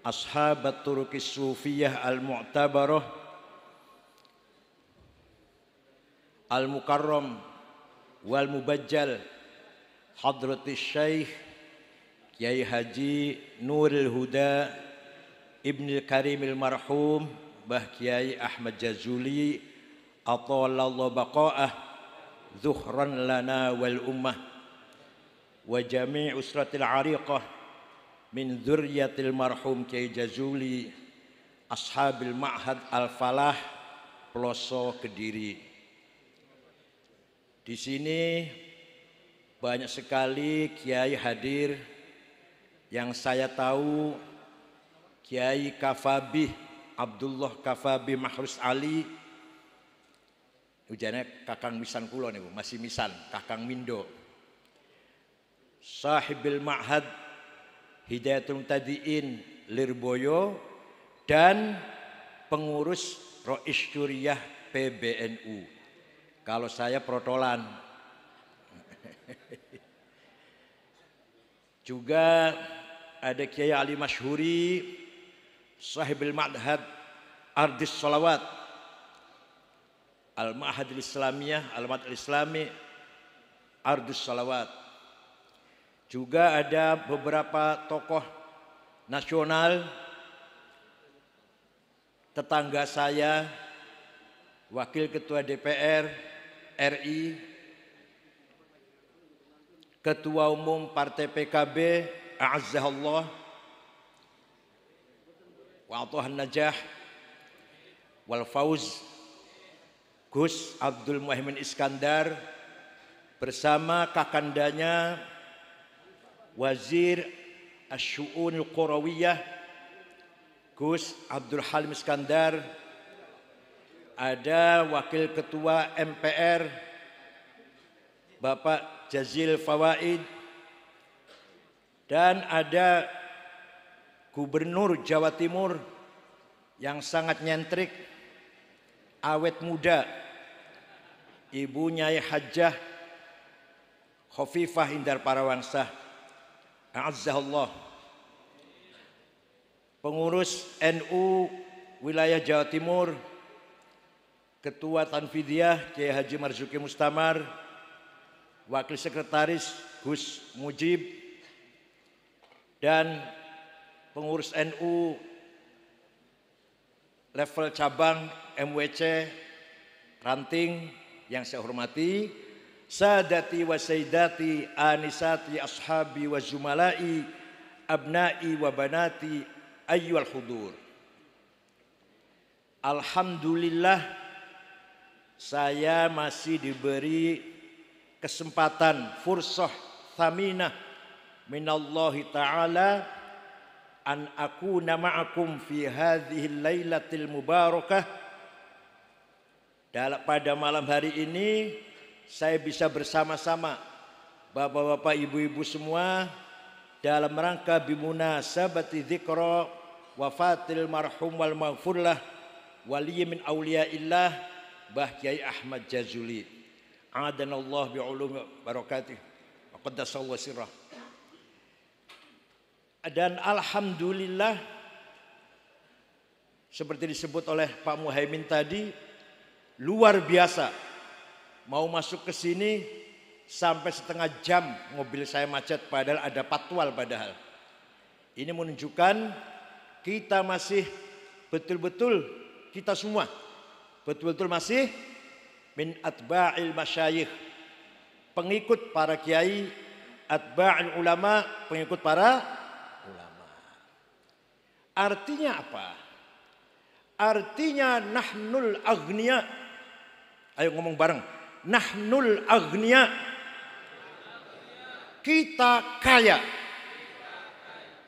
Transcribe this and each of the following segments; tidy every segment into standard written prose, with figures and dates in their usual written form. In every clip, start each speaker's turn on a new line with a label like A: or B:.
A: ashabat turuqis sufiyah al-mu'tabarah al-mukarram wal mubajjal hadratis syekh Kiai Haji Nurul Huda Ibnul Karimil marhum Mbah Kiai Ahmad Jazuli atallallahu baqa'ah zuhran lana wal ummah wa jami' usratil ariqah min dzurriyyatil marhum Kiai Jazuli ashabil ma'had al-falah Ploso Kediri. Di sini banyak sekali kiai hadir yang saya tahu. Kiai Kafabi Abdullah Kafabi Mahrus Ali ujane kakang misan kula niku, masih misan kakang Mindo. Sahibil Ma'had Hidayatul Mutadiin Lirboyo dan pengurus Rois Syuriah PBNU. Kalau saya protolan. Juga ada Kiai Ali Masyhuri Sahibul Ma'had Ardis Salawat Al-Ma'had Al-Islamiyah Al-Ma'had Al-Islami Ardis Salawat. Juga ada beberapa tokoh nasional tetangga saya, Wakil Ketua DPR RI, Ketua Umum Partai PKB A'azzahullah wa atuhan najah wal fauz Gus Abdul Muhaimin Iskandar bersama kakandanya Wazir Asy-Syu'unil Qurawiyah Gus Abdul Halim Iskandar. Ada Wakil Ketua MPR Bapak Jazil Fawaid, dan ada Gubernur Jawa Timur yang sangat nyentrik, awet muda, Ibu Nyai Hajjah Khofifah Indar Parawansa A'azzahullah. Pengurus NU wilayah Jawa Timur, Ketua Tanfidiyah Kiai Haji Marzuki Mustamar, Wakil Sekretaris Gus Mujib, dan pengurus NU level cabang MWC Ranting yang saya hormati, sadati wa sayyidati anisati ashabi wa zumalai abnai wa banati ayyuhal hudur. Alhamdulillah saya masih diberi kesempatan fursah thaminah minallahi ta'ala an akuna ma'akum fi hadhihi lailatil mubarakah. Pada malam hari ini saya bisa bersama-sama bapak-bapak ibu-ibu semua dalam rangka bimunasabati dzikra wafatil marhum wal maghfurlah wali min auliyaillah Mbah Kiai Ahmad Jazuli adanallahu bi'ulumi barakatih wa qaddasallahu sirrah. Dan alhamdulillah seperti disebut oleh Pak Muhaimin tadi, luar biasa. Mau masuk ke sini sampai setengah jam mobil saya macet, padahal ada patwal padahal. Ini menunjukkan kita masih betul-betul, kita semua betul-betul masih min atba'il masyayikh, pengikut para kiai, atba'il ulama, pengikut para ulama. Artinya apa? Artinya nahnul aghnia. Ayo ngomong bareng. Nahnul aghnia. Kita kaya.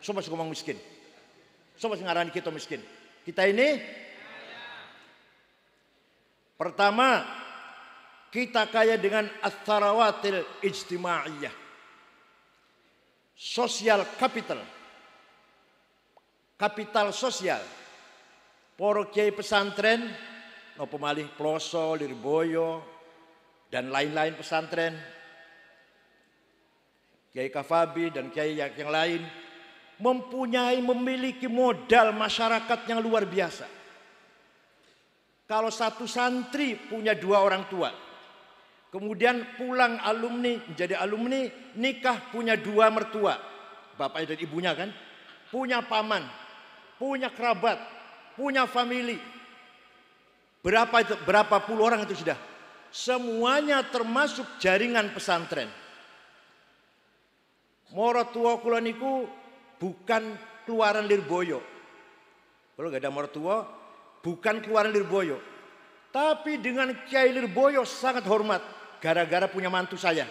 A: Sobat ngomong miskin. Sobat ngarani kita miskin. Kita ini pertama, kita kaya dengan ats-tsarawatil ijtimaiyah. Social capital. Kapital sosial. Para kiai pesantren, napa malih Ploso, Lirboyo, dan lain-lain pesantren. Kiai Kafabi dan kiai yang lain memiliki modal masyarakat yang luar biasa. Kalau satu santri punya 2 orang tua, kemudian pulang alumni, menjadi alumni, nikah punya 2 mertua, bapaknya dan ibunya kan, punya paman, punya kerabat, punya family. Berapa itu? Berapa puluh orang itu sudah? Semuanya termasuk jaringan pesantren. Moro tua kula niku bukan keluaran Lirboyo. Kalau gak ada moro tua, bukan keluaran Lirboyo. Tapi dengan Kiai Lirboyo sangat hormat, gara-gara punya mantu saya.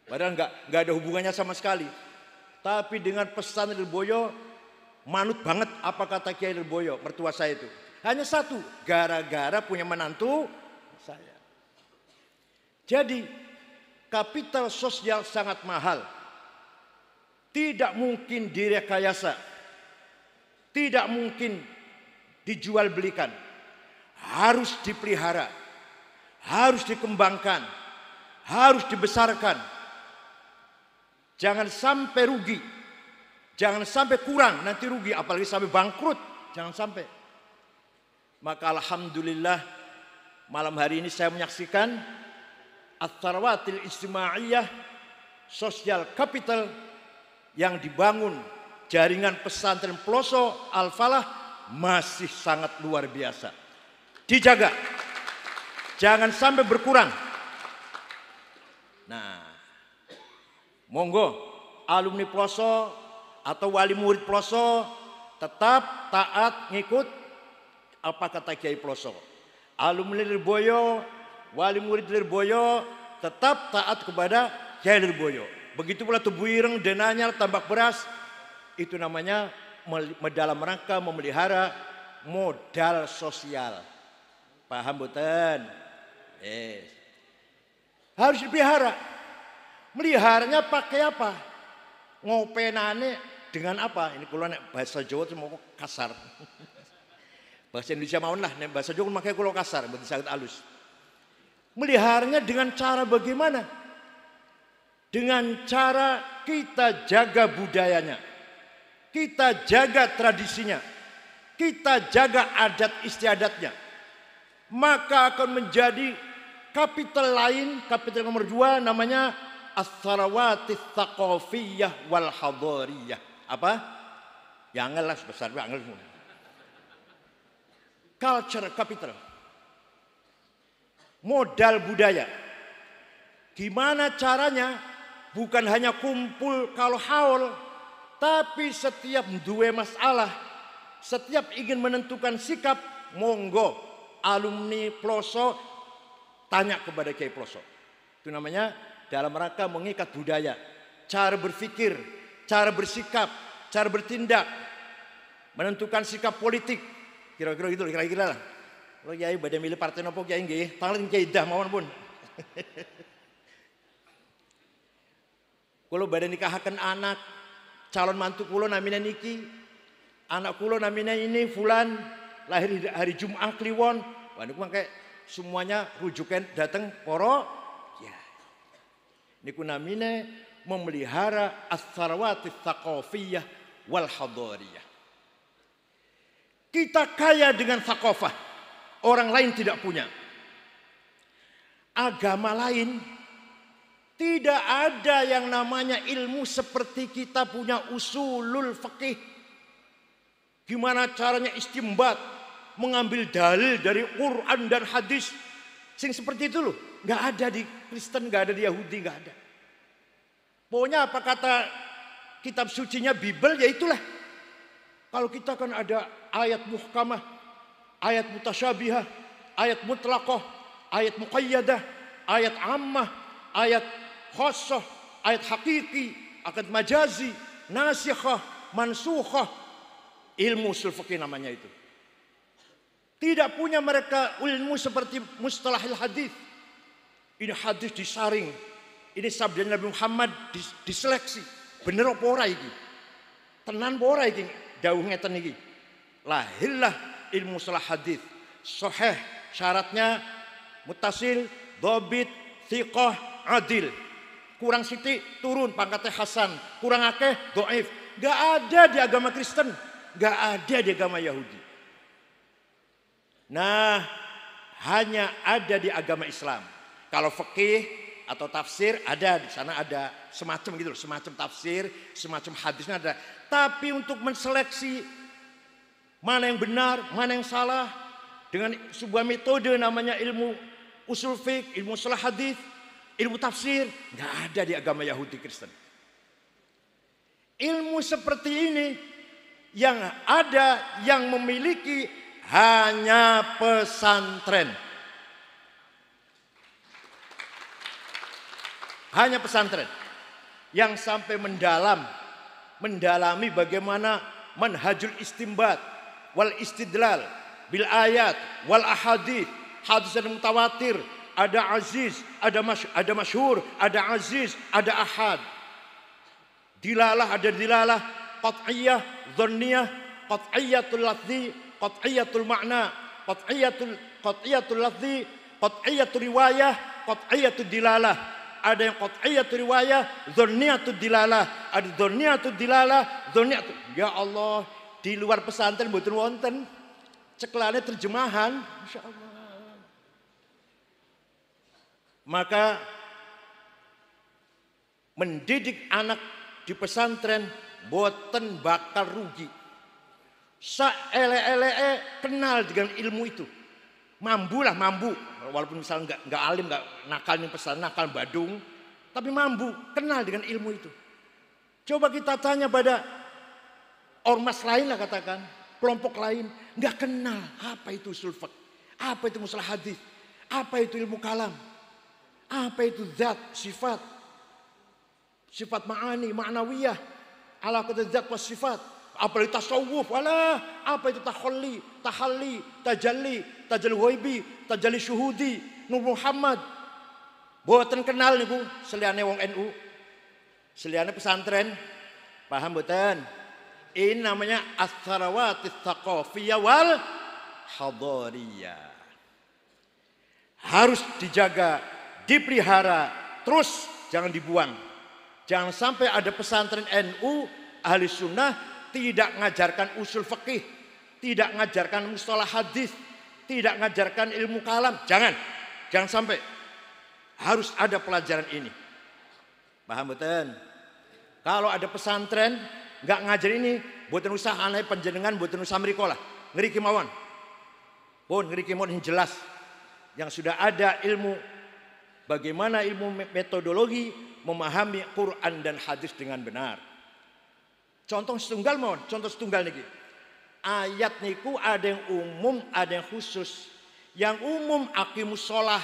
A: Padahal nggak ada hubungannya sama sekali. Tapi dengan pesan Lirboyo, manut banget apa kata Kiai Lirboyo, mertua saya itu. Hanya satu, gara-gara punya menantu saya. Jadi kapital sosial sangat mahal. Tidak mungkin direkayasa. Tidak mungkin dijual belikan. Harus dipelihara. Harus dikembangkan. Harus dibesarkan. Jangan sampai rugi. Jangan sampai kurang, nanti rugi. Apalagi sampai bangkrut. Jangan sampai. Maka alhamdulillah malam hari ini saya menyaksikan Ats-Tsarawaatil Ijtimaiyah, sosial capital yang dibangun jaringan pesantren Peloso Al-Falah masih sangat luar biasa. Dijaga, jangan sampai berkurang. Nah, monggo alumni Peloso atau wali murid Peloso tetap taat ngikut apa kata Kiai Peloso. Alumni Lirboyo, wali murid Lirboyo tetap taat kepada Kiai Lirboyo. Begitu pula Tubuh Ireng, Denanyar, Tambak Beras, itu namanya dalam rangka memelihara modal sosial. Paham boten? Yes. Harus dipelihara. Meliharanya pakai apa? Ngopenane dengan apa? Ini kalau bahasa Jawa itu mau kasar. Bahasa Indonesia mawon lah, bahasa Jawa makanya kalau kasar, berarti sangat halus. Meliharanya dengan cara bagaimana? Dengan cara kita jaga budayanya, kita jaga tradisinya, kita jaga adat istiadatnya. Maka akan menjadi kapital lain, kapital nomor 2 namanya Ats-Tsarawaatis Tsaqafiyyah wal Hadariyah. Apa? Ya angel lah, sebesar angel semua. Culture capital, modal budaya. Gimana caranya? Bukan hanya kumpul kalau haul, tapi setiap dua masalah, setiap ingin menentukan sikap, monggo alumni Peloso tanya kepada Kiai Peloso. Itu namanya dalam rangka mengikat budaya, cara berpikir, cara bersikap, cara bertindak, menentukan sikap politik. Kira-kira gitu, kira-kira lah. Kalau Kiai badhe milih partai nopo Kiai nggih, paling Kiai dah mawon pun. Kalau badhe nikahaken anak, calon mantu kula namine niki, anak kula namine ini fulan, lahir hari Jumat kliwon. Wah niku mangke semuanya rujukan datang poro ya. Niku namine memelihara Ats-Tsarawaatis Tsaqafiyyah wal Hadariyah. Kita kaya dengan thaqafah, orang lain tidak punya. Agama lain tidak ada yang namanya ilmu seperti kita punya usulul fikih. Gimana caranya istimbat, mengambil dalil dari Quran dan hadis. Sing seperti itu loh, nggak ada di Kristen, nggak ada di Yahudi, nggak ada. Pokoknya apa kata kitab sucinya Bible, ya itulah. Kalau kita kan ada ayat muhkamah, ayat mutasyabihah, ayat mutlaqah, ayat muqayyadah, ayat ammah, ayat khassah, ayat hakiki, akad majazi, nasikhah, mansukhah. Ilmu usul fikih namanya itu. Tidak punya mereka ilmu seperti mustalahil hadis. Ini hadis disaring, ini sabda Nabi Muhammad diseleksi. Bener apa ora iki? Tenan apa ora iki? Dawuh ngeten iki. Lahirlah ilmu mustalah hadis. Sahih syaratnya muttasil, dhabit, thiqah, adil. kurang sithik turun pangkatnya hasan, kurang akeh dhaif. Gak ada di agama Kristen, gak ada di agama Yahudi. Nah, hanya ada di agama Islam. Kalau fikih atau tafsir ada di sana, ada semacam gitu, semacam tafsir, semacam hadisnya ada. Tapi untuk menseleksi mana yang benar, mana yang salah dengan sebuah metode namanya ilmu usul fiqh, ilmu salah hadis, ilmu tafsir, nggak ada di agama Yahudi Kristen. Ilmu seperti ini yang ada, yang memiliki hanya pesantren. Hanya pesantren yang sampai mendalami bagaimana manhajul istinbat wal istidlal bil ayat wal ahadits, hadis dan mutawatir, ada aziz, ada masyhur, ada aziz, ada ahad. Dilalah, ada dilalah qat'iyah, dhanniyah, qat'iyatul lafzi, qat'iyatul makna, qat'iyatul lafzi, qat'iyatul riwayah, qat'iyatul dilalah. Ada yang qat'iyatul riwayah, dhanniyatul dilalah, ada dhanniyatul dilalah, dhanniyatul. Ya Allah, di luar pesantren mboten wonten ceklane terjemahan, masyaallah. Maka mendidik anak di pesantren boten bakal rugi. Saele-ele kenal dengan ilmu itu. Mampu, walaupun misalnya nggak alim, nggak nakal nih pesan, nakal badung, tapi mampu kenal dengan ilmu itu. Coba kita tanya pada ormas lain lah, katakan kelompok lain, nggak kenal apa itu usul fiqh, apa itu mustalah hadis, apa itu ilmu kalam, apa itu zat, sifat ma'ani, ma'nawiyah, alaqatul zat was sifat, apa itu tasawuf, apa itu tahalli, tajalli ghaibi, tajalli syuhudi, Nur Muhammad. Boten kenal niku seliyane wong NU, seliyane pesantren, paham boten? Ini namanya as-sarawatis tsaqafiyah wal hadariyah. Harus dijaga, dipelihara, terus jangan dibuang. Jangan sampai ada pesantren NU ahli sunnah tidak ngajarkan usul fikih, tidak ngajarkan mustalah hadis, tidak ngajarkan ilmu kalam. Jangan sampai. Harus ada pelajaran ini. Paham betul? Kalau ada pesantren nggak ngajar ini, buatan usah aneh panjenengan, buatan usah mriko lah. Ngeri kemauan. Pun ngeri kemauan yang jelas. Yang sudah ada ilmu, bagaimana ilmu metodologi memahami Quran dan hadis dengan benar. Contoh setunggal niki. Ayat niku ada yang umum, ada yang khusus. Yang umum aqimus sholah,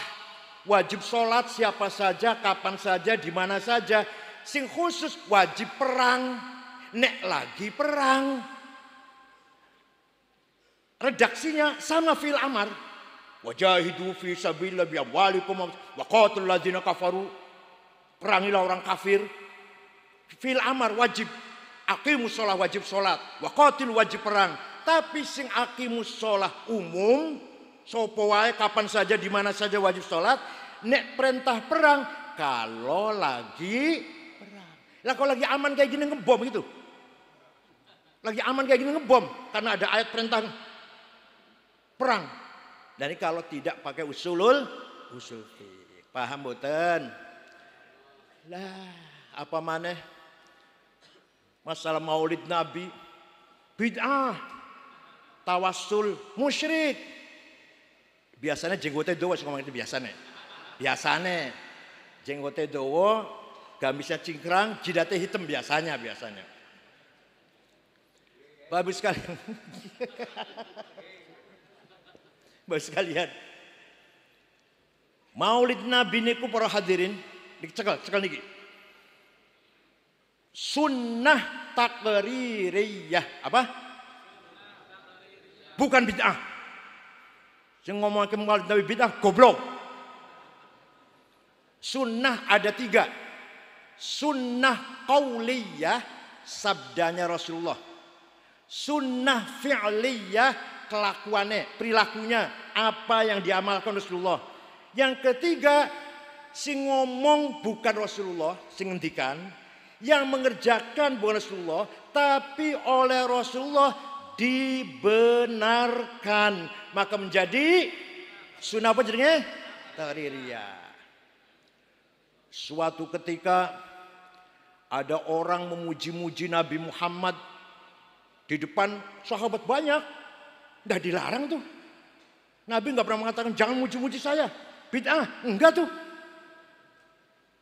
A: wajib sholat siapa saja, kapan saja, di mana saja. Sing khusus wajib perang, nek lagi perang. Redaksinya sama fil amar. Wajahidu fi sabilillah bi amwalikum wa qatilul ladzina kafaru. Perangilah orang kafir. Fil amar wajib. Aqimus sholah wajib sholat, wa qatil wajib perang. Tapi sing aqimus sholah umum, sopo wae kapan saja di mana saja wajib sholat. Nek perintah perang kalau lagi perang. Lah kalau lagi aman kayak gini ngebom gitu. Lagi aman kayak gini ngebom karena ada ayat perintah perang. Dan kalau tidak pakai usul fiqh. Paham boten? Lah, apa maneh? Masalah maulid Nabi, bid'ah, tawassul, musyrik. Biasanya jenggotnya doa, ngomong itu biasanya jenggotnya doa, gamisnya cingkrang, jidatnya hitam biasanya. Bagus sekalian. Bagus sekalian. Maulid Nabi niku para hadirin, dicekel niki. Sunnah takririyah. Apa? Bukan bid'ah. Saya ngomong ke maulid Nabi bid'ah, goblok. Sunnah ada 3. Sunnah qauliyah, sabdanya Rasulullah. Sunnah fi'liyah, kelakuannya, perilakunya, apa yang diamalkan Rasulullah. Yang ketiga, sing ngomong bukan Rasulullah, sing ngendikan, yang mengerjakan bukan Rasulullah, tapi oleh Rasulullah dibenarkan, maka menjadi sunnah apa jadinya? Taqririyah. Suatu ketika ada orang memuji-muji Nabi Muhammad di depan sahabat banyak, nggak dilarang tuh. Nabi nggak pernah mengatakan jangan muji-muji saya, bid'ah, enggak tuh.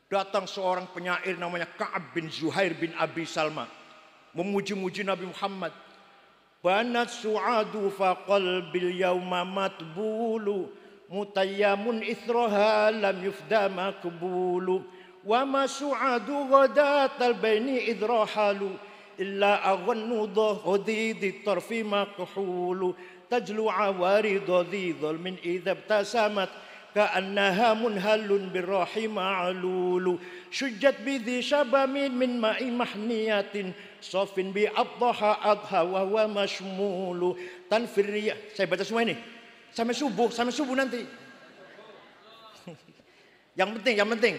A: Datang seorang penyair namanya Ka'ab bin Zuhair bin Abi Salma memuji-muji Nabi Muhammad. Banat su'adu fa qalbil yawma matbulu mutayyamun ithroha lam yufda makbulu wa ma su'adu ghadatal baini idrohalu illa aghannu dhudidi tarfi makhulu tajlu awarid dhidhul min idhab tasamat ka'annaha munhalun birrahi ma'lulu syujjat bidhi syabamin min ma'i mahniyatin sofin bi adha adha wa huwa mashmulu tanfir riyah. Saya baca semua ini sampai subuh nanti. Yang penting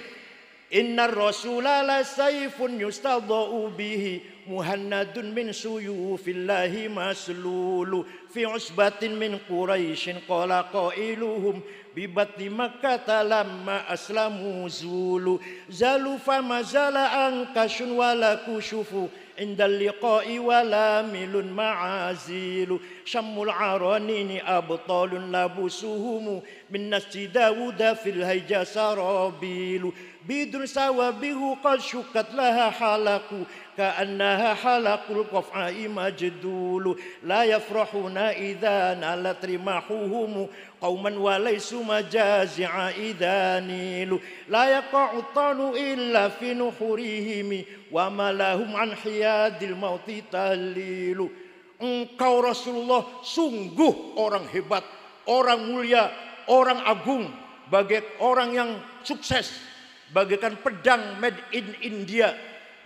A: innar rasula la sayfun yustadha'u bihi muhannadun min suyufillahi maslulu fi usbatin min quraisyin qala qailuhum bibatni makkah lamma aslamu zulu zalu fama zala ankashun wala kushufu indal liqa'i wala milun ma'azilu syammul aranini abtalun labusuhumu min nasi dawuda fil hayja sarabilu bidun sawabihu qad syukat laha halaku ka'annaha halakul qaf'ai majdulu la yafrahuna idha nalat rimahuhumu qauman walaysu majazi'a idha nilu la yaqa'u tanu illa fi nuhurihimi wa malahum an hiyadil mauti talilu. Engkau Rasulullah sungguh orang hebat, orang mulia, orang agung, bagai orang yang sukses, bagaikan pedang made in India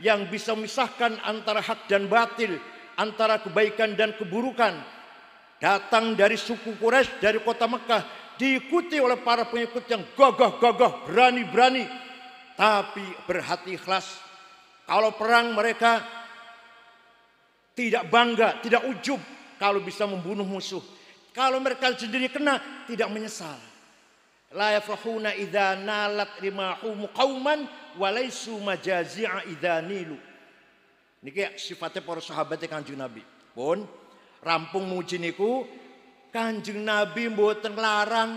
A: yang bisa memisahkan antara hak dan batil, antara kebaikan dan keburukan. Datang dari suku Quraisy, dari kota Mekah, diikuti oleh para pengikut yang gagah-gagah, berani-berani, tapi berhati ikhlas. Kalau perang mereka tidak bangga, tidak ujub kalau bisa membunuh musuh. Kalau mereka sendiri kena, tidak menyesal. La yafrahuna idza nalat rimahum qauman walaisu majazi'a idza nilu. Niki sifatnya para sahabat Kanjeng Nabi. Pun rampung muji niku Kanjeng Nabi mboten larang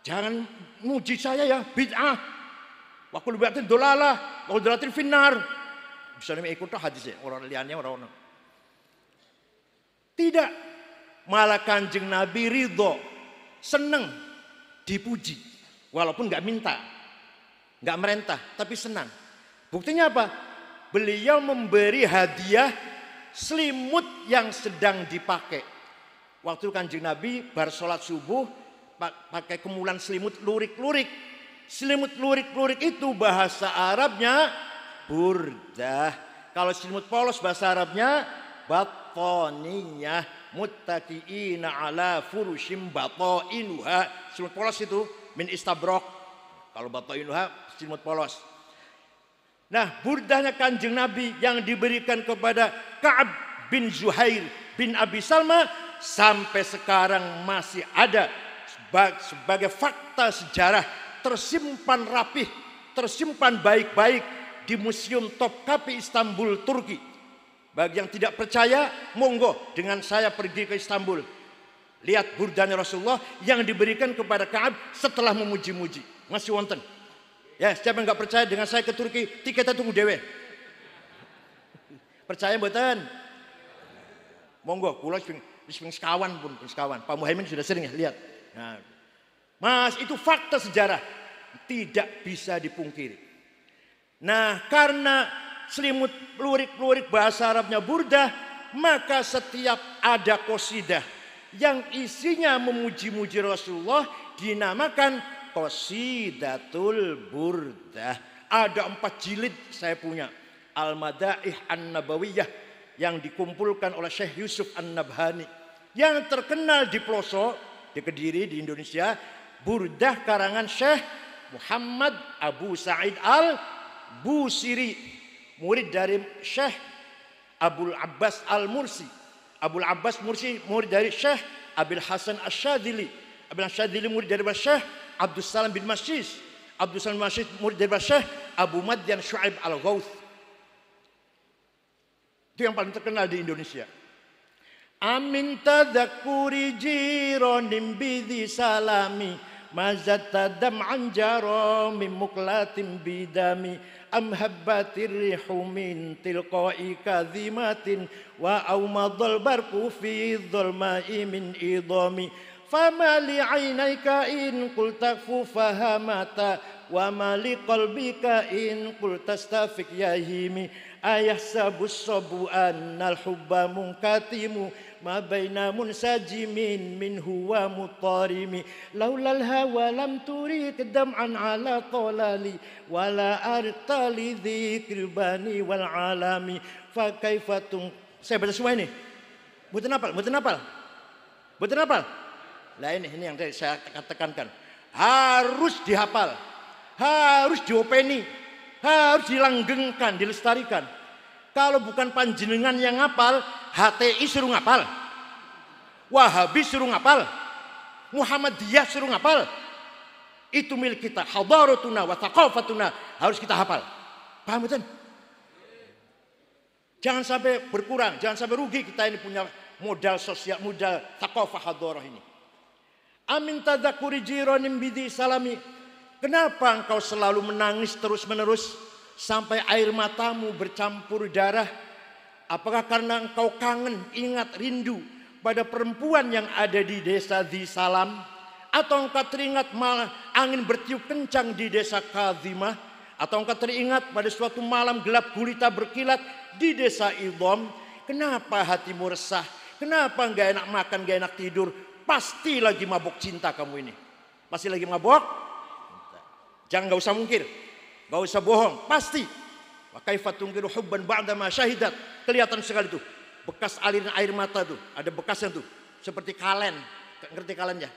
A: jangan muji saya ya bid'ah. Wa kullu bid'atin dolalah wa dolatin finnar. Bisa nek ikut hadis orang liane orang. Tidak, malah Kanjeng Nabi ridho, seneng dipuji, walaupun nggak minta, nggak merintah, tapi senang. Buktinya apa? Beliau memberi hadiah selimut yang sedang dipakai. Waktu Kanjeng Nabi bar sholat subuh pakai kemulan selimut lurik-lurik. Selimut lurik-lurik itu bahasa Arabnya burdah. Kalau selimut polos bahasa Arabnya batoniyah muttaqiina ala furushim batainuha. Selimut polos itu min istabrok. Kalau batainuha selimut polos. Nah, burdahnya Kanjeng Nabi yang diberikan kepada Ka'ab bin Zuhair bin Abi Salma sampai sekarang masih ada sebagai fakta sejarah, tersimpan rapih, tersimpan baik-baik di Museum Topkapi Istanbul, Turki. Bagi yang tidak percaya, monggo dengan saya pergi ke Istanbul. Lihat burdahnya Rasulullah yang diberikan kepada Ka'ab setelah memuji-muji. Masih wonten. Ya, siapa yang nggak percaya dengan saya ke Turki, tiketnya tunggu dewe. Percaya mboten? Monggo, kula sing sekawan pun sekawan. Pak Muhaimin sudah sering ya lihat. Nah, Mas, itu fakta sejarah, tidak bisa dipungkiri. Nah, karena selimut lurik-lurik bahasa Arabnya burdah, maka setiap ada qasidah yang isinya memuji-muji Rasulullah dinamakan qasidatul burdah. Ada 4 jilid saya punya. Al-Madaih An-Nabawiyah yang dikumpulkan oleh Syekh Yusuf An-Nabhani. Yang terkenal di pelosok, di Kediri, di Indonesia, burdah karangan Syekh Muhammad Abu Sa'id al-Busiri, murid dari Syekh Abul Abbas al-Mursi. Abul Abbas Mursi murid dari Syekh Abil Hasan Asyadzili. Abil Asyadzili murid dari Syekh Abdus Salam bin Masyis. Abdus Salam bin Masyis murid dari Syekh Abu Madyan Syu'aib al-Ghauth. Itu yang paling terkenal di Indonesia. Amin tadzakkuri jironim bidhi salami mazatta dam'an jaro min muklatin bidami am habbatir rihu min tilqa'i kadhimatin wa aumadul barku fi dhulma'i min idami fama li 'ainaika in qulta fahamata wa ma li qalbika in qulta stafik yahimi ayahsabus sabu annal hubba munkatimu ma baina munsajimin minhu wa mutarimi laulal hawa lam turid dam'an ala talali wala artali dzikril bani wal alami fa kaifatung. Saya baca semua ini. Mboten hafal. Lah ini yang saya tekankan. Harus dihafal. Harus diopeni. Harus dilanggengkan, dilestarikan. Kalau bukan panjenengan yang ngapal, HTI suruh ngapal, Wahabi suruh ngapal, Muhammadiyah suruh ngapal. Itu milik kita. Hadaratuna wa thaqafatuna harus kita hafal. Paham betul? Jangan sampai berkurang, jangan sampai rugi kita ini punya modal sosial, modal thaqafah hadarah ini. Amin tadzakuri jironim bidhi salami. Kenapa engkau selalu menangis terus-menerus sampai air matamu bercampur darah? Apakah karena engkau kangen, ingat, rindu pada perempuan yang ada di desa Dhi Salam? Atau engkau teringat malah angin bertiup kencang di desa Kadhimah? Atau engkau teringat pada suatu malam gelap gulita berkilat di desa Idham? Kenapa hatimu resah? Kenapa enggak enak makan, enggak enak tidur? Pasti lagi mabuk cinta kamu ini. Pasti lagi mabuk. Jangan enggak usah mungkir. Enggak usah bohong, pasti. Wa kaifa tunkiru hubban ba'da ma syahidat. Kelihatan sekali tuh. Bekas aliran air mata tuh, ada bekasnya tuh. Seperti kalen. Ngerti kalen ya?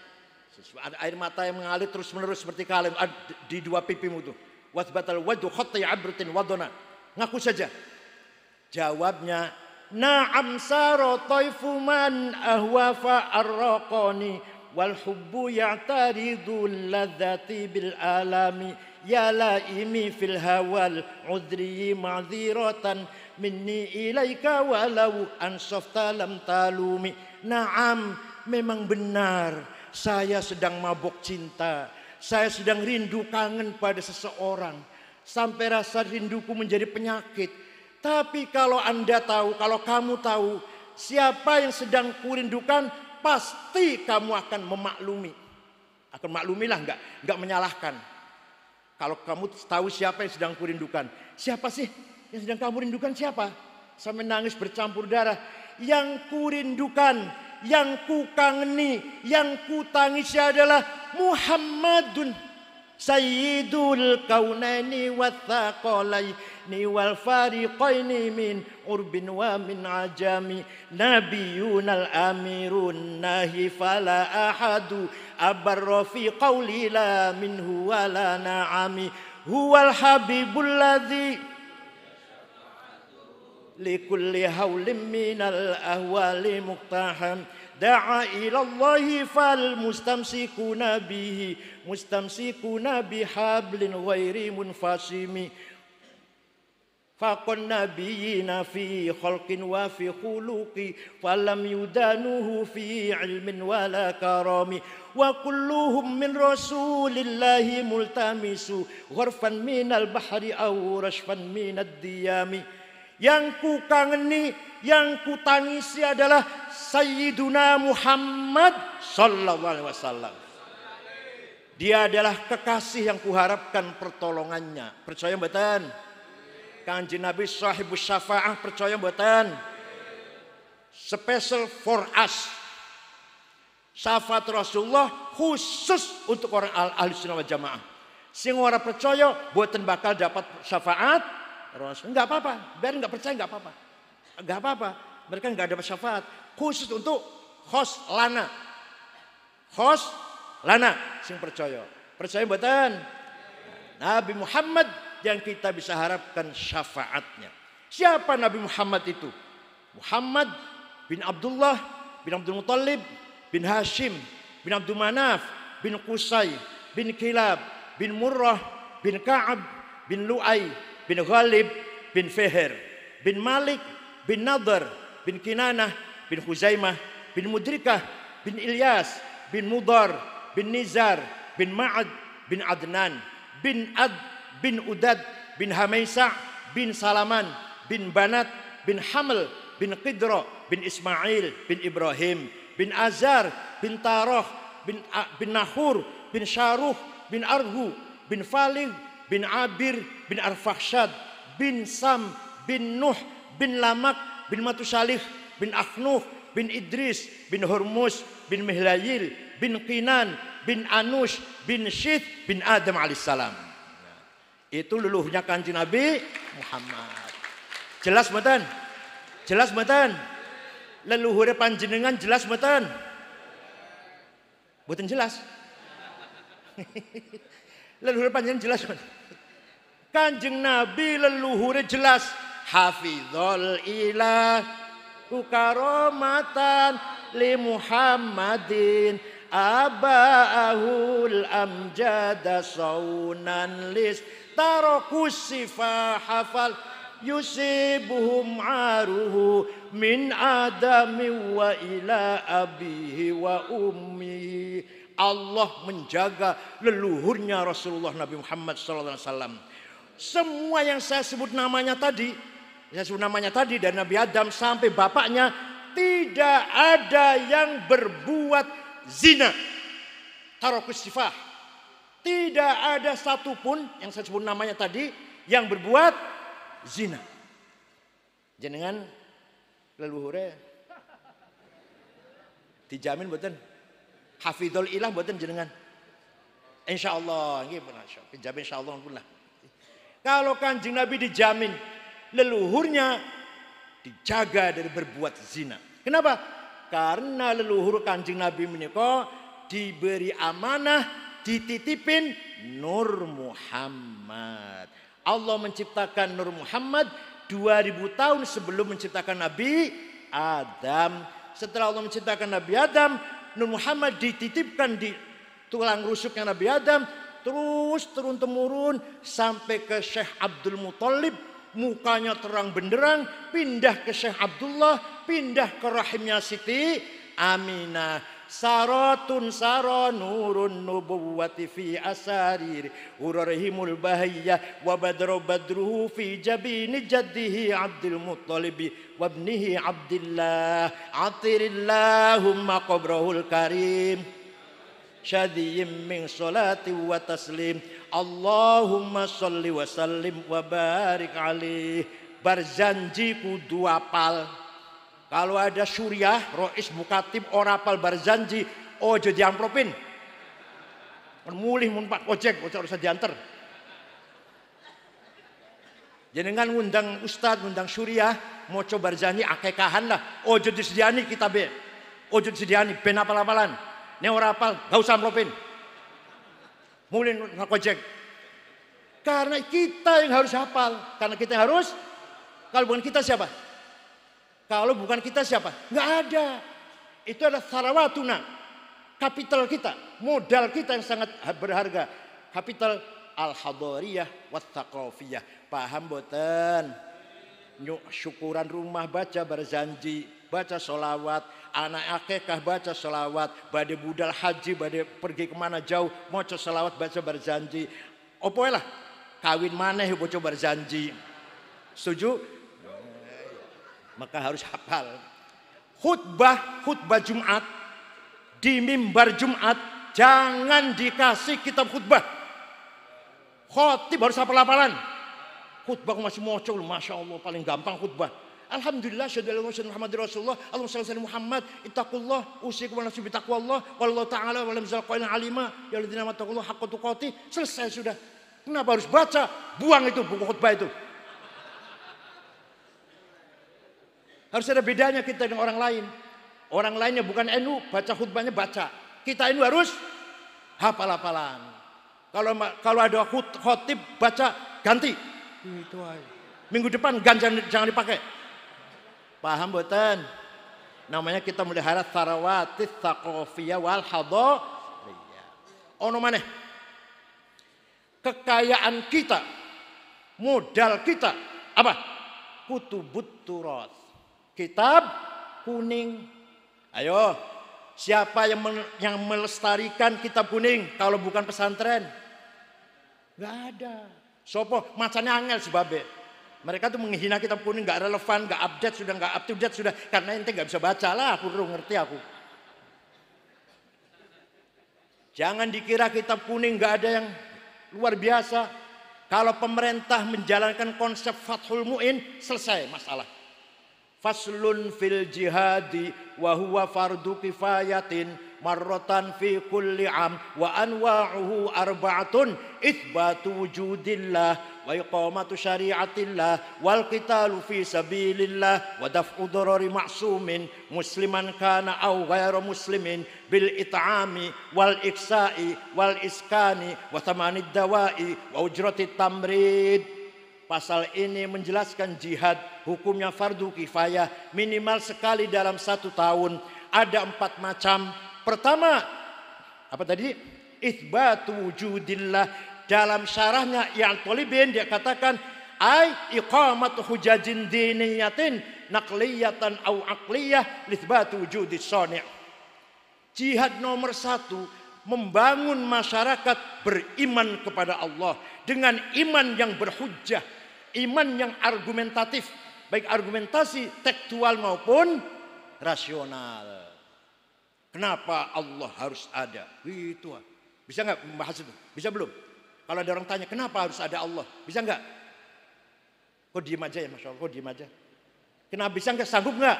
A: Ada air mata yang mengalir terus-menerus seperti kalen di dua pipimu tuh. Wathbatal wajhu khatta abratin wadona. Ngaku saja. Jawabnya, na'am saro taifu man ahwa fa arraqani wal hubbu ya'taridul ladzati bil alami ya laimi fil hawal udri ma'dziratan minni ilaika walau ansafta lam talumi. Naam, memang benar saya sedang mabuk cinta, saya sedang rindu kangen pada seseorang sampai rasa rinduku menjadi penyakit. Tapi kalau Anda tahu, kalau kamu tahu siapa yang sedang kurindukan, pasti kamu akan memaklumi. Akan maklumilah, enggak menyalahkan. Kalau kamu tahu siapa yang sedang kurindukan, siapa sih yang sedang kamu rindukan, siapa? Sampai nangis bercampur darah. Yang kurindukan, yang ku kangeni, yang ku tangisi adalah Muhammadun Sayyidul kaunaini wathaqalaini wal fariqaini min urbin wa min ajami nabiyunal amirun nahi fala ahadu abarra fi qawli la minhu wala na'ami huwal habibul ladzi likulli hawlim minal ahwali muqtaham da'a ilallahi fal mustamsikuna bihi mustamsikuna bihablin ghairi munfasimi faqan nabiyina fi khalqin wa fi khuluqi falam yudanuhu fi ilmin wala karami wa kulluhum min rasulillahi multamisu gharfan minal bahri aw rashfan minad diyami. Yang ku kangeni, yang ku tangisi adalah Sayyiduna Muhammad sallallahu alaihi wasallam. Dia adalah kekasih yang kuharapkan pertolongannya. Percaya mboten? Kanjeng Nabi sahibus syafa'ah, percaya mboten? Special for us. Syafaat Rasulullah khusus untuk orang ahli sunnah wal jamaah. Sing ora percaya mboten bakal dapat syafaat Rasul. Enggak apa-apa, biar enggak percaya enggak apa-apa. Enggak apa-apa, mereka enggak dapat syafaat. Khusus untuk khos lana. Khos lana sing percaya. Percaya mboten? Nabi Muhammad yang kita bisa harapkan syafaatnya. Siapa Nabi Muhammad itu? Muhammad bin Abdullah bin Abdul Muttalib bin Hashim bin Abdul Manaf bin Qusay bin Kilab bin Murrah bin Ka'ab bin Lu'ay bin Ghalib bin Fihr bin Malik bin Nadhr bin Kinanah bin Khuzaimah bin Mudrikah bin Ilyas bin Mudar bin Nizar bin Ma'ad bin Adnan bin Ad bin Udad bin Hamaisa bin Salaman bin Banat bin Haml bin Qidra bin Ismail bin Ibrahim bin Azar bin Tarah bin Nahur bin Syaruh bin Arhu bin Falig bin Abir bin Arfakhshad bin Sam bin Nuh bin Lamak bin Matusalih bin Akhnuh bin Idris bin Hormuz bin Mihlayil bin Qinan bin Anush bin Syith bin Adam alaihissalam. Itu leluhurnya Kanjeng Nabi Muhammad. Jelas mboten? Jelas mboten? Leluhur panjenengan jelas mboten? Mboten jelas. Leluhur panjenengan jelas mboten? Kanjeng Nabi leluhur jelas. Hafizul ilahu karomatan li Muhammadin abaahul amjada saunan lis tarakus sifah hafal yusibuhum aruhu min adami wa ila abihi wa ummi. Allah menjaga leluhurnya Rasulullah Nabi Muhammad SAW. Semua yang saya sebut namanya tadi, dari Nabi Adam sampai bapaknya, tidak ada yang berbuat zina. Tarakus sifah. Tidak ada satupun yang saya sebut namanya tadi yang berbuat zina. Jenengan leluhure dijamin mboten? Hafizul ilah mboten jenengan? Insyaallah nggih pun dijamin insyaallah pun lah. Kalau Kanjeng Nabi dijamin leluhurnya dijaga dari berbuat zina. Kenapa? Karena leluhur Kanjeng Nabi menika diberi amanah, dititipin Nur Muhammad. Allah menciptakan Nur Muhammad 2000 tahun sebelum menciptakan Nabi Adam. Setelah Allah menciptakan Nabi Adam, Nur Muhammad dititipkan di tulang rusuknya Nabi Adam, terus turun-temurun sampai ke Syekh Abdul Muttalib, mukanya terang benderang, pindah ke Syekh Abdullah, pindah ke rahimnya Siti Aminah. Saratun sara nurun nubuwati fi asarir urarihimul bahiyah wa badru badruhu fi jabini jaddihi Abdul Muttalib wa ibnihi Abdillah atirillahumma qabrahul karim syadiyim min salati wa taslim Allahumma salli wa sallim wa barik alaih. Berjanji kudu apal. Kalau ada syuriah, rois mukatib ora apal berjanji, ojo diampropin. Mulih mun Pak ojek, ora usah dianter. Jenengan ngundang ustaz, ngundang syuriah, mau coba berjanji akekahan lah, ojo disediani kitabe. Ojo disediani ben apal-apalan. Nek ora apal, gak usah amplopin. Mulih nak ojek. Karena kita yang harus hafal, karena kita yang harus. Kalau bukan kita siapa? Kalau bukan kita siapa? Nggak ada. Itu adalah sarawatuna, kapital kita, modal kita yang sangat berharga. Kapital al-hadariyah wat-thaqafiyah. Paham boten? Syukuran rumah baca berjanji, baca sholawat, anak akekah baca sholawat, badai budal haji, badai pergi kemana jauh, maca sholawat baca berjanji. Opo lah, kawin maneh baca berjanji. Setuju? Maka harus hafal. Khutbah Jumat di mimbar Jumat jangan dikasih kitab khutbah. Khotib harus hafal-hafalan. Khutbah masih mocok, masya Allah paling gampang khutbah. Alhamdulillah syahadu an la ilaha illallah Muhammadur Rasulullah. Allahumma shalli ala Muhammad. Ittaqullah usikum wa nafsi bi taqwallah. Wallahu ta'ala wa lam zalqaina alima ya alladzina mattaqullah haqqa tuqatih. Selesai sudah. Kenapa harus baca? Buang itu buku khutbah itu. Harus ada bedanya kita dengan orang lain. Orang lainnya bukan NU, baca khutbahnya baca. Kita NU harus hafal-hafalan. Kalau ada khotib baca ganti. Itu aja. Minggu depan jangan dipakai. Paham mboten? Namanya kita melihara tharawatis tsaqafiyah wal hadariyah. Ono maneh. Kekayaan kita, modal kita apa? Kutubut turas. Kitab kuning. Ayo, siapa yang melestarikan kitab kuning kalau bukan pesantren? Gak ada. Sopo macanya angel sebabe. Mereka tuh menghina kitab kuning, gak relevan, gak update sudah, gak up to date sudah. Karena ente gak bisa baca lah, aku ngerti aku. Jangan dikira kitab kuning gak ada yang luar biasa. Kalau pemerintah menjalankan konsep Fathul Mu'in, selesai masalah. Faslun fil jihadi wa huwa fardu kifayatin marratan fi kulli am wa anwa'uhu arba'atun itsbatu wujudillah wa iqamatu syari'atillah wal qitalu fi sabilillah wa daf'u darari ma'sumin musliman kana aw ghairu muslimin bil it'ami wal iksa'i wal iskani wa thamanid dawa'i wa ujratit tamrid. Pasal ini menjelaskan jihad hukumnya fardu kifayah minimal sekali dalam 1 tahun. Ada 4 macam. Pertama, apa tadi? Itsbatu wujudillah. Dalam syarahnya yang Tolibin dia katakan iqamatu hujajin diniyatin naqliyatan au aqliyah litsbatu wujudis sani'. Jihad nomor 1, membangun masyarakat beriman kepada Allah dengan iman yang berhujjah, iman yang argumentatif, baik argumentasi tekstual maupun rasional. Kenapa Allah harus ada? Itu. Bisa nggak membahas itu? Bisa belum? Kalau ada orang tanya kenapa harus ada Allah, bisa nggak? Kok diem aja ya, Masya Allah, kok diem aja? Kenapa bisa nggak? Sanggup nggak?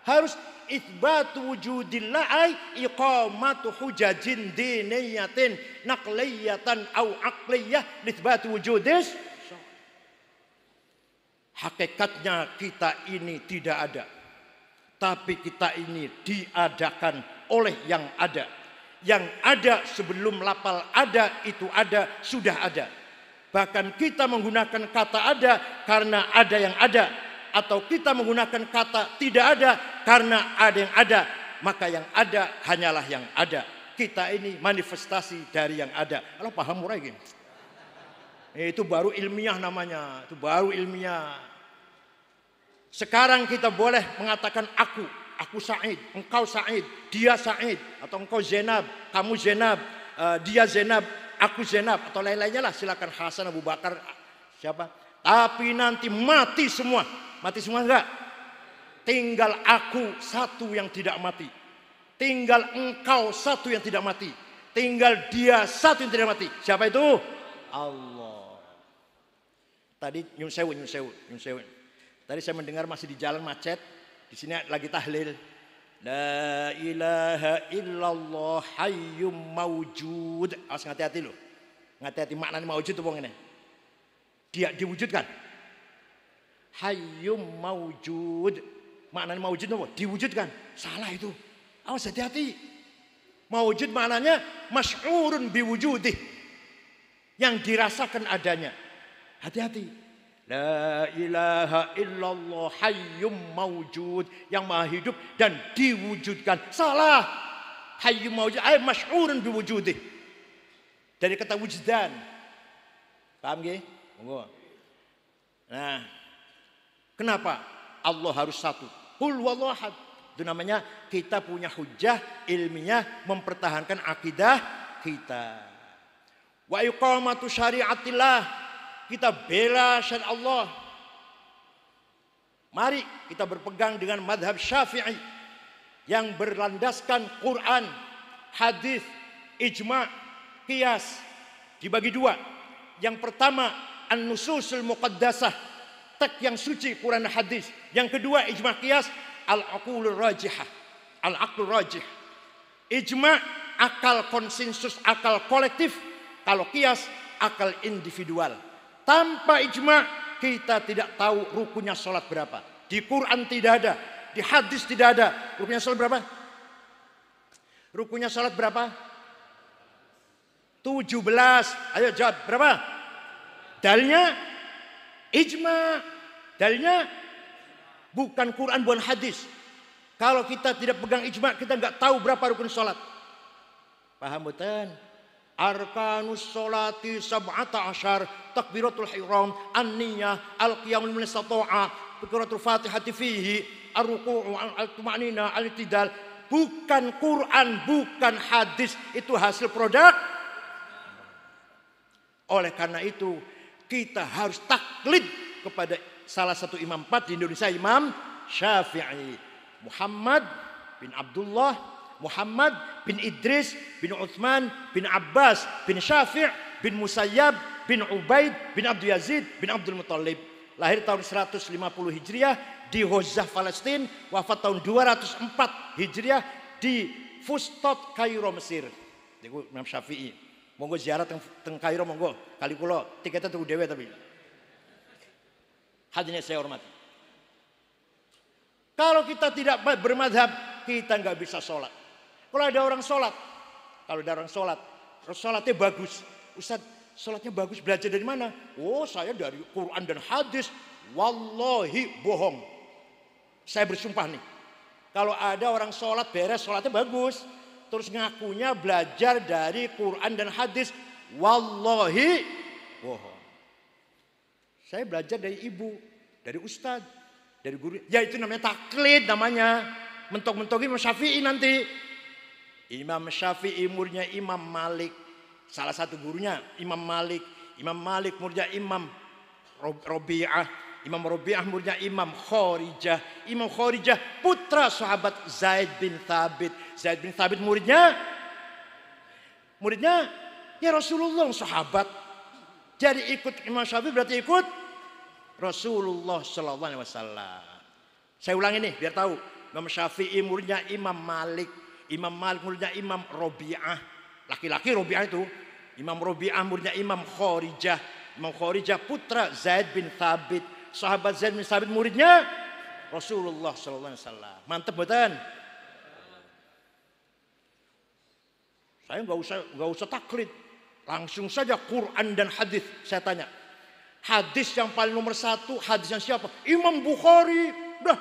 A: Harus itsbatu wujudillah ay iqamatu hujajin diniyatin naqliyatan au aqliyah litsbatu wujudis. Hakikatnya kita ini tidak ada, tapi kita ini diadakan oleh yang ada. Yang ada sebelum lapal ada, itu ada, sudah ada. Bahkan kita menggunakan kata ada karena ada yang ada, atau kita menggunakan kata tidak ada karena ada yang ada, maka yang ada hanyalah yang ada. Kita ini manifestasi dari yang ada. Kalau paham murah gini. Itu baru ilmiah namanya, itu baru ilmiah. Sekarang kita boleh mengatakan aku Said, engkau Said, dia Said, atau engkau Zainab, kamu Zainab, dia Zainab, aku Zainab, atau lain-lainnya lah. Silakan Hasan, Abu Bakar, siapa. Tapi nanti mati semua. Mati semua enggak? Tinggal aku satu yang tidak mati. Tinggal engkau satu yang tidak mati. Tinggal dia satu yang tidak mati. Siapa itu? Allah. Tadi nyun sewu. Tadi saya mendengar masih di jalan macet. Di sini lagi tahlil. La ilaha illallah hayyum mawjud. Awas hati-hati loh. Hati-hati maknanya mawjud itu pokoknya. Dia diwujudkan. Hayyum mawjud. Maknanya mawjud apa? Diwujudkan. Salah itu. Awas hati-hati. Mawjud maknanya masy'urun biwujudih. Yang dirasakan adanya. Hati-hati. La ilaha illallah hayyum mawjud. Yang maha hidup dan diwujudkan. Salah. Hayyum mawjud. Ay masy'urun biwujudih. Dari kata wujdan. Paham gak? Nah. Kenapa Allah harus satu? Qul huwallahu ahad. Itu namanya kita punya hujjah ilmiah mempertahankan akidah kita. Wa iqamatu syari'atillah. Kita bela syariat Allah. Mari kita berpegang dengan madhab Syafi'i yang berlandaskan Quran, hadis, ijma', qiyas. Dibagi 2. Yang pertama an-nususul muqaddasah, teks yang suci Quran dan hadis. Yang kedua ijma' qiyas, al-aqlur rajihah, al-aqlur rajih. Ijma' akal konsensus, akal kolektif. Kalau qiyas akal individual. Tanpa ijma' kita tidak tahu rukunnya sholat berapa. Di Quran tidak ada, di hadis tidak ada. Rukunnya sholat berapa? Rukunnya sholat berapa? 7. 17. Ayo jawab berapa? Dalilnya ijma. Dalilnya bukan Quran, bukan hadis. Kalau kita tidak pegang ijma, kita nggak tahu berapa rukun sholat. Paham betul? Arkanus sholati sab'ata asyar, takbiratul ihram, an-niyah, al-qiyamul min istata'a, qiraatul fatihati fihi, ar-ruku'u, al-tuma'nina, al-i'tidal. Bukan Quran, bukan hadis, itu hasil produk. Oleh karena itu, kita harus taklid kepada salah satu imam 4 di Indonesia, Imam Syafi'i. Muhammad bin Abdullah, Muhammad bin Idris bin Uthman bin Abbas bin Syafi' bin Musayyab bin Ubaid bin Abdul Yazid bin Abdul Muttalib. Lahir tahun 150 Hijriah di Hozah, Palestina. Wafat tahun 204 Hijriah di Fustot, Kairo, Mesir. Itu Imam Syafi'i. Monggo ziarah teng Kairo, monggo. Kali kula tiketnya tuku dhewe tapi. Hadirin saya hormati. Kalau kita tidak bermadhab, kita nggak bisa sholat. Kalau ada orang sholat, sholatnya bagus. Ustaz, sholatnya bagus, belajar dari mana? Oh, saya dari Quran dan hadis. Wallahi bohong. Saya bersumpah nih. Kalau ada orang sholat beres, sholatnya bagus, terus ngakunya belajar dari Quran dan hadis, wallahi bohong. Saya belajar dari ibu, dari ustadz, dari guru. Ya itu namanya taklid namanya. Mentok-mentokin Imam Syafi'i nanti. Imam Syafi'i muridnya Imam Malik. Salah satu gurunya Imam Malik. Imam Malik muridnya Imam Robi'ah. Imam Robi'ah muridnya Imam Khorijah. Imam Khorijah putra sahabat Zaid bin Thabit. Zaid bin Thabit muridnya ya Rasulullah, sahabat. Jadi ikut Imam Syafi'i berarti ikut Rasulullah Sallallahu Alaihi Wasallam. Saya ulangi nih biar tahu. Imam Syafi'i muridnya Imam Malik. Imam Malik muridnya Imam Robi'ah. Laki-laki Robi'ah itu. Imam Robi'ah muridnya Imam Khorijah. Imam Khorijah putra Zaid bin Thabit. Sahabat Zaid bin Thabit muridnya Rasulullah Sallallahu Alaihi Wasallam. Mantep betul. Saya nggak usah taklid. Langsung saja Quran dan hadis. Saya tanya. Hadis yang paling nomor 1, hadisnya siapa? Imam Bukhari. Udah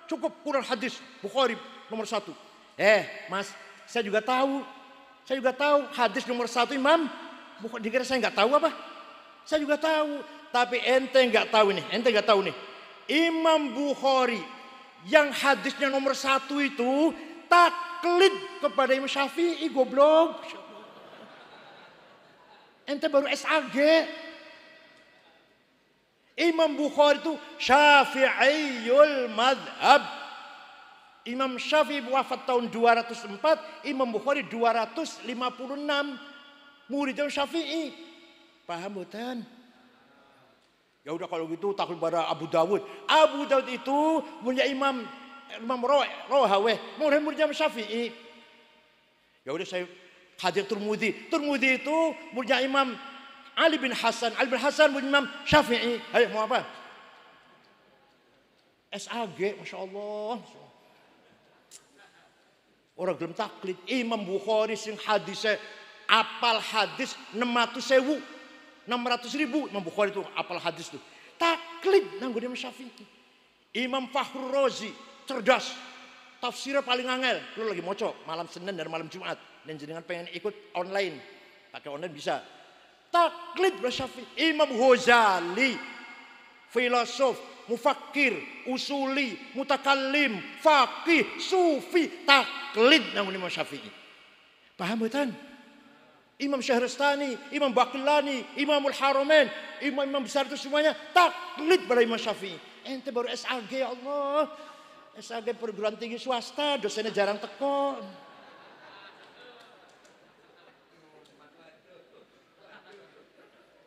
A: cukup Quran hadis. Bukhari nomor 1. Mas, saya juga tahu hadis nomor 1 Imam Bukhari. Dikira saya nggak tahu apa? Saya juga tahu. Tapi ente nggak tahu nih. Imam Bukhari yang hadisnya nomor 1 itu taklid kepada Imam Syafi'i, goblok. Ente baru SAG. Imam Bukhari itu Syafi'iyul madhab. Imam Syafi'i wafat tahun 204, Imam Bukhari 256. Murid Imam Syafi'i. Paham bukan? Ya udah kalau gitu taklid pada Abu Dawud. Abu Dawud itu punya Imam Rohaweh, murid Imam Syafi'i. Ya udah saya hadir Tirmidzi. Tirmidzi itu muridnya Imam Ali bin Hasan. Ali bin Hasan murid Imam Syafi'i. Ayo mau apa? SAG, Masya Allah. Orang gelem taklid. Imam Bukhari sing hadisnya apal hadis 600.000. Imam Bukhari itu apal hadis tuh. Taklid nanggo Imam Syafi'i. Imam Fakhrul Razi cerdas. Tafsirnya paling angel. Lu lagi moco malam Senin dan malam Jumat. Dan jenengan pengen ikut online. Pakai online bisa. Taklid Syafi'i. Imam Ghazali filosof, mufakkir, usuli, mutakallim, faqih, sufi, taklid namun Imam Syafi'i. Paham betul? Imam Syahrastani, Imam Baqillani, Imamul Haramain, imam besar itu semuanya taklid pada Imam Syafi'i. Ente baru SAG, ya Allah. SAG perguruan tinggi swasta, dosennya jarang teko.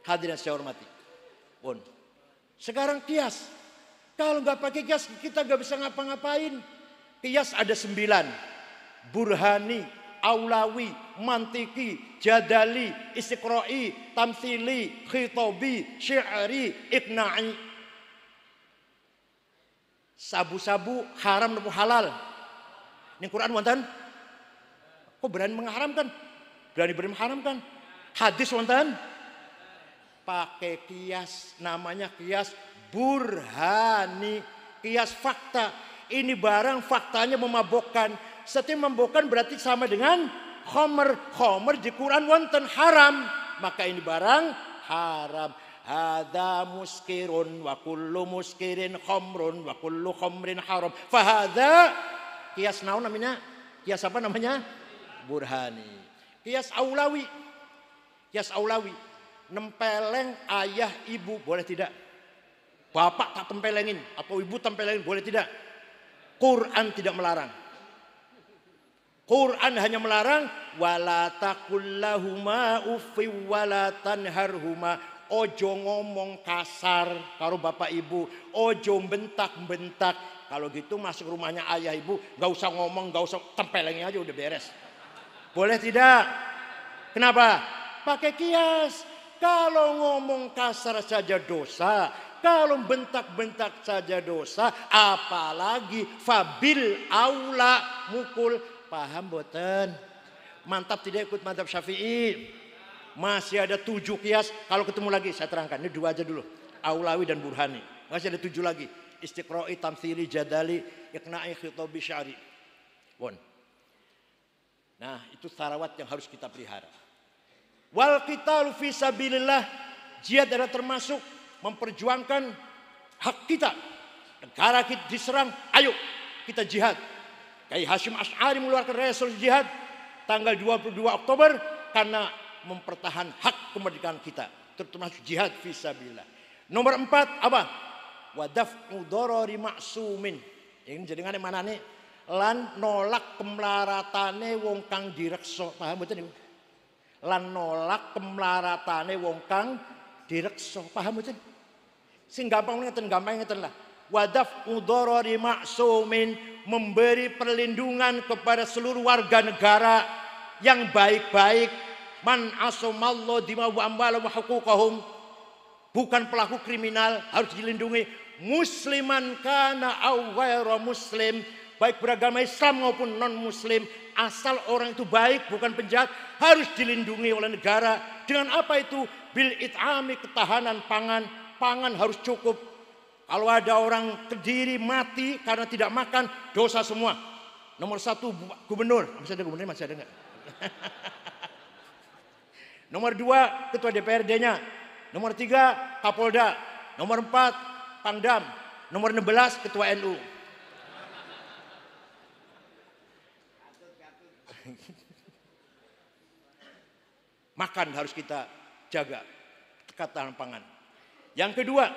A: Hadirin saya hormati. Pun. Sekarang kias. Kalau nggak pakai kias kita nggak bisa ngapa-ngapain. Kias ada 9. Burhani, Aulawi, Mantiki, Jadali, Istiqra'i, Tamthili, Khitabi, Syi'ri, Iqna'i. Sabu-sabu haram atau halal? Ini Quran wonten. Kok berani mengharamkan? Berani mengharamkan? Hadis wonten pakai kias, namanya kias burhani, kias fakta. Ini barang faktanya memabokkan. Setiap memabokkan berarti sama dengan khomer. Khomer di Quran wonten haram, maka ini barang haram. Hadza muskirun wa kullu muskirin khamrun wa kullu khamrin haram. Fahadza kias naon namanya? Kias apa namanya? Burhani. Kias aulawi. Kias aulawi. Nempeleng ayah ibu boleh tidak? Bapak tak tempelengin atau ibu tempelengin boleh tidak? Quran tidak melarang. Quran hanya melarang wala taqullahuma uffi wala tanharhuma. Ojo ngomong kasar karo bapak ibu, ojo bentak-bentak. Kalau gitu masuk rumahnya ayah ibu, nggak usah ngomong, nggak usah tempelengin aja udah beres. Boleh tidak? Kenapa? Pakai kias. Kalau ngomong kasar saja dosa, kalau bentak-bentak saja dosa, apalagi fabil aula mukul. Paham boten? Mantap tidak ikut mantap Syafi'i? Masih ada 7 kias. Kalau ketemu lagi saya terangkan. Ini 2 aja dulu. Aulawi dan burhani. Masih ada 7 lagi. Istiqra'i, tamthili, jadali, iqna'i, khitabi, syari. Won. Nah, itu sarawat yang harus kita pelihara. Wal qitalu fi sabilillah. Jihad adalah termasuk memperjuangkan hak kita. Negara kita diserang, ayo kita jihad. Kiai Hasyim Asy'ari mengeluarkan resolusi jihad tanggal 22 Oktober karena mempertahankan hak kemerdekaan kita, termasuk jihad fisabilillah. Nomor 4 apa? Wadaf'u darari ma'sumin. Ini jenengane manane lan nolak kemlaratane wong kang direksa. Paham mboten niku? Lan nolak kemlaratane wong kang direksa. Paham mboten? Sing gampang ngeten lah. Wadaf'u darari ma'sumin, memberi perlindungan kepada seluruh warga negara yang baik-baik. Man asomallahu dima'u amwala wa huquqahum, bukan pelaku kriminal, harus dilindungi. Musliman kana aw ghairu muslim, baik beragama Islam maupun non muslim, asal orang itu baik bukan penjahat, harus dilindungi oleh negara. Dengan apa itu? Bil it'ami, ketahanan pangan. Pangan harus cukup. Kalau ada orang Kediri mati karena tidak makan, dosa semua. Nomor 1 gubernur, masih ada gubernur, masih ada enggak? Nomor 2 ketua DPRD-nya. Nomor 3 Kapolda. Nomor 4 Pangdam. Nomor 16 ketua NU. Makan harus kita jaga, ketahanan pangan. Yang kedua,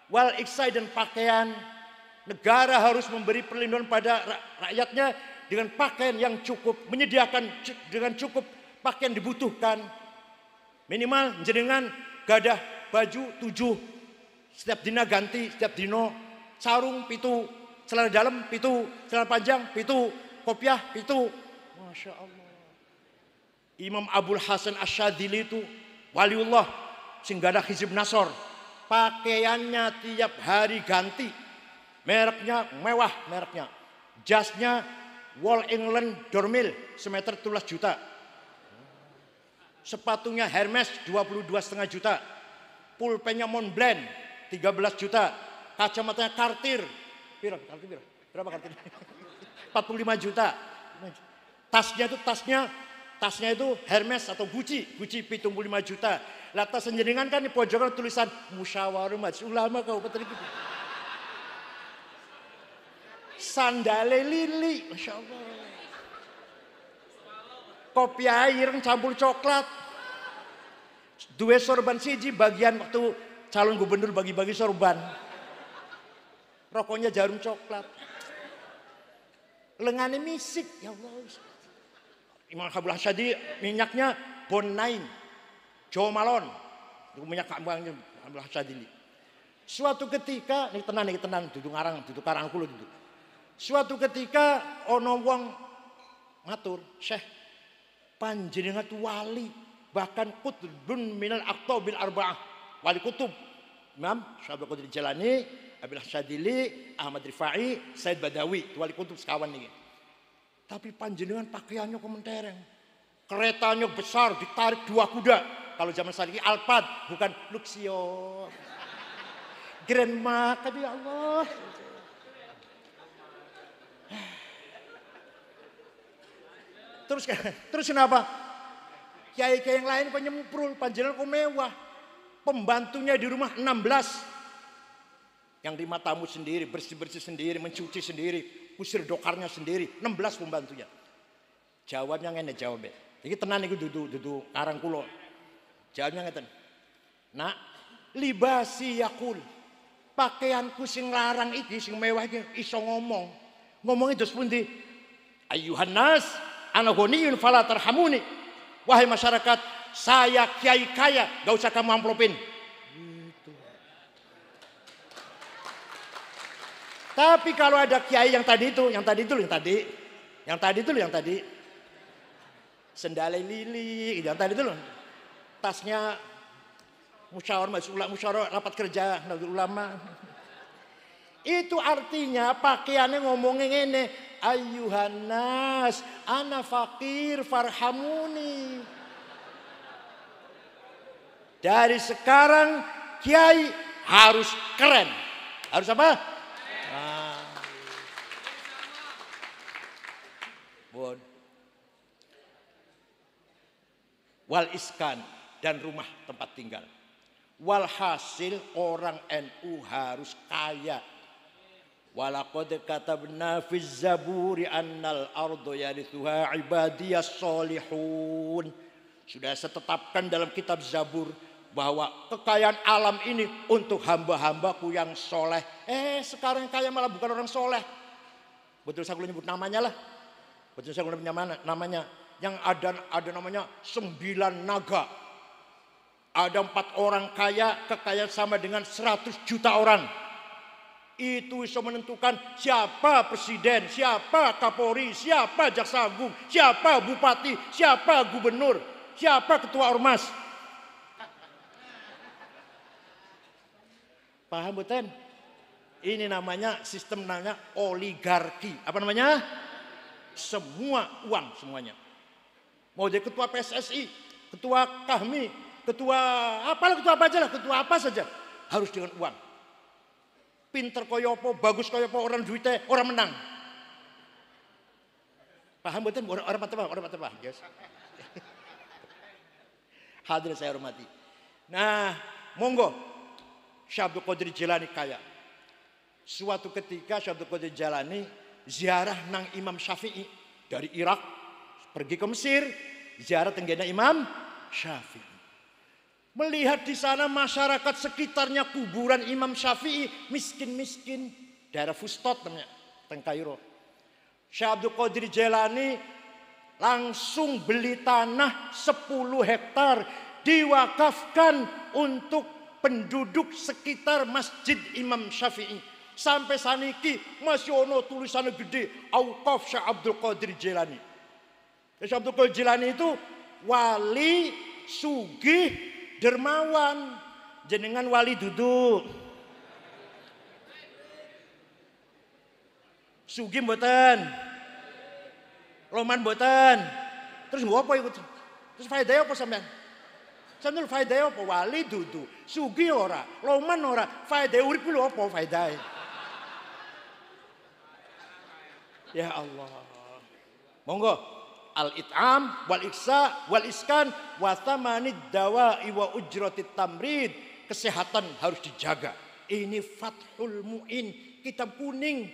A: wal iksai dan pakaian. Negara harus memberi perlindungan pada rakyatnya dengan pakaian yang cukup, menyediakan dengan cukup pakaian dibutuhkan. Minimal jenengan gadah baju 7, setiap dina ganti, setiap dino sarung 7, celana dalam 7, celana panjang 7, kopiah 7. Masya Allah. Imam Abul Hasan Asyadzili itu waliullah sing gadah hizib nasor, pakaiannya tiap hari ganti, mereknya mewah, mereknya jasnya Wall England Dormil semeter 13 juta. Sepatunya Hermes 22,5 juta. Pulpennya Montblanc 13 juta. Kacamatanya Cartier. Berapa Cartier? 45 juta. Tasnya itu Hermes atau Gucci 75 juta. Lah tas jenengan kan di pojokan tulisan Musyawarah Majelis Ulama Kabupaten itu. Sandale lili, Masya Allah. Kopi air campur coklat. 2 sorban siji bagian waktu calon gubernur bagi-bagi sorban. Rokoknya jarum coklat. Lengannya misik, ya Allah. Imam Abul Hasyadi minyaknya Bon9, Jo Malone. Itu minyak kambangnya Abul Hasyadi. Suatu ketika, nih tenang, duduk karang kulo duduk. Suatu ketika ono wong matur, Syekh, panjenengan tu wali, bahkan kutubun minal aqtabil arba'ah, wali kutub. Imam Syabul Qadir Jalani, Abil Hasyadili, Ahmad Rifai, Said Badawi, wali kutub sekawan nih. Tapi panjenengan pakaiannya kementereng. Keretanya besar, ditarik 2 kuda. Kalau zaman saiki Alphard, bukan Luxio. Grandma, ya Allah. Terus kenapa? Kiai-kiai yang lain kok nyemprul, panjenengan kok mewah. Pembantunya di rumah 16. Yang 5 tamu sendiri, bersih-bersih sendiri, mencuci sendiri, kusir dokarnya sendiri, 16 pembantunya. Jawabnya ngene jawabnya. Iki tenan iku dudu karang kula. Jawabnya ngeten. Nak, libasi yakul. Pakaianku sing larang iki, sing mewah iki iso ngomong. Ngomongnya terus pundi? Ayuhan nas, ana ghaniyun fala tarhamuni. Wahai masyarakat, saya kiai kaya, gak usah kamu amplopin. Gitu. Tapi kalau ada kiai yang tadi itu, sendalai lili, yang tadi itu loh, tasnya musyawarah rapat kerja ulama. Itu artinya pakaiannya ngomongnya ngene, ayyuhannas, ana fakir farhamuni. Dari sekarang kiai harus keren. Harus apa? Bon. Wal iskan dan rumah tempat tinggal. Walhasil orang NU harus kaya. Walaqad katabna fiz zaburi annal ardu yarithuha ibadiyas solihun. Sudah saya tetapkan dalam kitab Zabur bahwa kekayaan alam ini untuk hamba-hambaku yang soleh. Sekarang kaya malah bukan orang soleh. Betul saya nyebut namanya lah. Betul saya nyebut namanya. Yang ada namanya 9 naga. Ada 4 orang kaya, kekayaan sama dengan 100 juta orang. Itu bisa menentukan siapa presiden, siapa kapolri, siapa jaksa agung, siapa bupati, siapa gubernur, siapa ketua ormas. Paham betul? Ini namanya sistem namanya oligarki. Apa namanya? Semua uang semuanya. Mau jadi ketua PSSI, ketua KAHMI, ketua apa aja lah, ketua apa saja harus dengan uang. Pinter koyopo, bagus koyopo, orang duitnya, orang menang. Paham betul? Orang mata yes. Hadirin saya hormati. Nah, monggo Syekh Abdul Qadir Jilani kaya. Suatu ketika Syekh Abdul Qadir Jilani ziarah nang Imam Syafi'i dari Irak pergi ke Mesir, ziarah tenggena Imam Syafi'i. Melihat di sana masyarakat sekitarnya kuburan Imam Syafi'i miskin-miskin, daerah Fustot namanya, teng Kairo. Syekh Abdul Qadir Jilani langsung beli tanah 10 hektar diwakafkan untuk penduduk sekitar Masjid Imam Syafi'i. Sampai saniki masih ono tulisannya gede, Auqaf Syekh Abdul Qadir Jilani. Syekh Abdul Qadir Jilani itu wali sugih dermawan, jenengan wali duduk. Sugih mboten. Loman mboten. Terus nggo apa iku? Terus faedahe apa sampean? Sampeyan faedahe apa? Wali duduk. Sugih ora, loman ora. Faedahe urip lho apa faedahe? Ya Allah. Monggo. Al-it'am wal iksa wal iskan wa thamanid dawa'i wa ujratit tamrid. Kesehatan harus dijaga. Ini Fathul Mu'in, kitab kuning.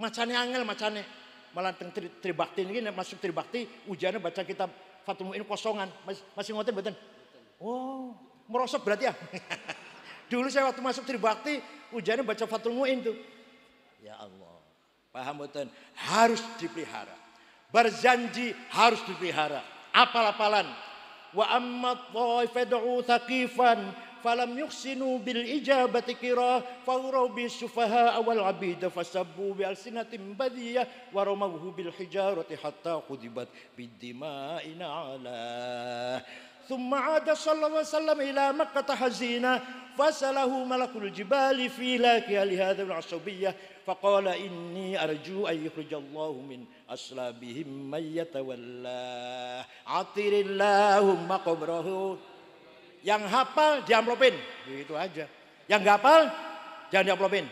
A: Macane angel macane. Malah teng Tribakti ini masuk Tribakti ujiannya baca kitab Fathul Mu'in kosongan. Masih ngoten mboten? Oh, merosot berarti ya. Dulu saya waktu masuk Tribakti ujiannya baca Fathul Mu'in tuh. Ya Allah. Paham mboten? Harus dipelihara. Berjanji harus dipelihara. Apal-apalan. Wa amma taifad'u thaqifan falam yuhsinu bil ijabati qira fawraw bis sufaha awal abid fasabbu bi alsinatin badiyah wa ramahu bil hijarati hatta khudibat bid dima'ina ala. ثم عاد صلى الله عليه وسلم إلى مكة حزينا فسأله ملك الجبال في لاكها لهذا العصبية faqala inni arju ay yukhrijallahu min aslabihim may yatawalla atirillahumma qabrahu. Yang hafal diamplopin, gitu aja. Yang nggak hafal jangan diamplopin.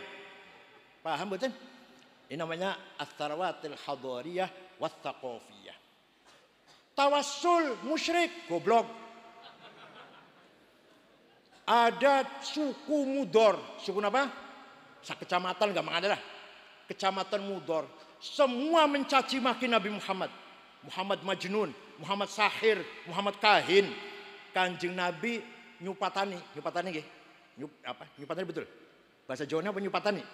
A: Paham betul? Ini namanya as-sarawatil hadariyah was-saqafiyah. Tawassul musyrik, goblok. Ada suku Mudor, suku apa? Kecamatan enggak ada lah. Kecamatan Mudor. Semua mencaci maki Nabi Muhammad. Muhammad majnun, Muhammad sahir, Muhammad kahin. Kanjeng Nabi nyupatani nggih. Nyupatani betul. Bahasa Jawanya apa nyupatani?